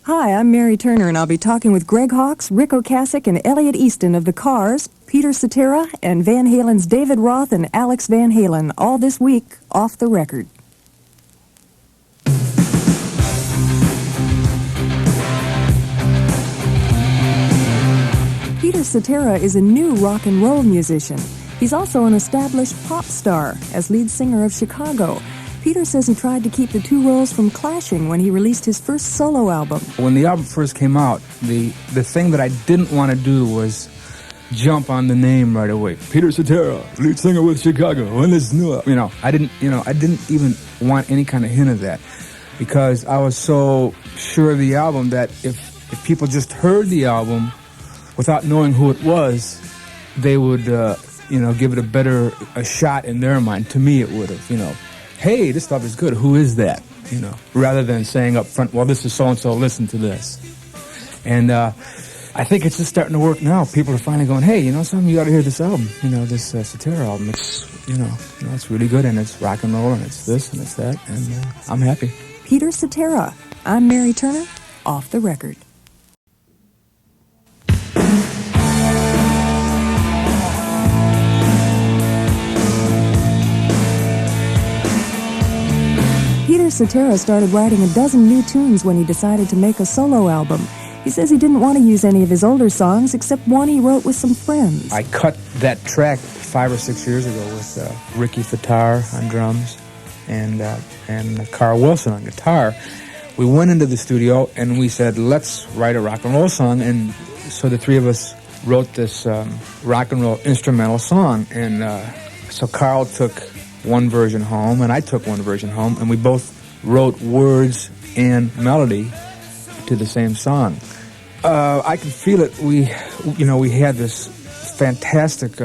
Hi, I'm Mary Turner, and I'll be talking with Greg Hawkes, Rick Ocasek, and Elliot Easton of the Cars, Peter Cetera, and Van Halen's David Roth and Alex Van Halen, all this week, Off the Record. Peter Cetera is a new rock and roll musician. He's also an established pop star as lead singer of Chicago. Peter says he tried to keep the two roles from clashing when he released his first solo album. When the album first came out, the thing that I didn't want to do was jump on the name right away. Peter Cetera, lead singer with Chicago, and this new album. I didn't even want any kind of hint of that, because I was so sure of the album that if people just heard the album without knowing who it was, they would give it a shot in their mind. To me, it would have, hey, this stuff is good. Who is that? Rather than saying up front, well, this is so-and-so, listen to this. And I think it's just starting to work now. People are finally going, hey, something, you got to hear this album. This Cetera album. It's, it's really good, and it's rock and roll, and it's this, and it's that, and I'm happy. Peter Cetera. I'm Mary Turner, Off the Record. Peter Cetera started writing a dozen new tunes when he decided to make a solo album. He says he didn't want to use any of his older songs except one he wrote with some friends. I cut that track 5 or 6 years ago with Ricky Fataar on drums and Carl Wilson on guitar. We went into the studio and we said, let's write a rock and roll song. And so the three of us wrote this rock and roll instrumental song. And so Carl took one version home, and I took one version home, and we both wrote words and melody to the same song. I could feel it. We had this fantastic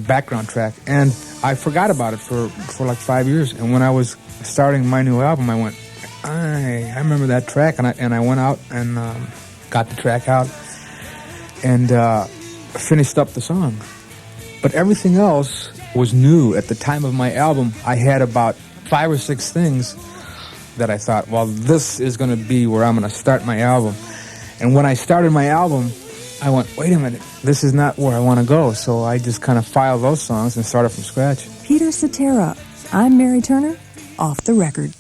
background track, and I forgot about it for like 5 years. And when I was starting my new album, I went, I remember that track, and I went out and got the track out and finished up the song. But everything else was new. At the time of my album, I had about 5 or 6 things that I thought, well, this is going to be where I'm going to start my album. And when I started my album, I went, wait a minute, this is not where I want to go. So I just kind of filed those songs and started from scratch. Peter Cetera. I'm Mary Turner, Off the Record.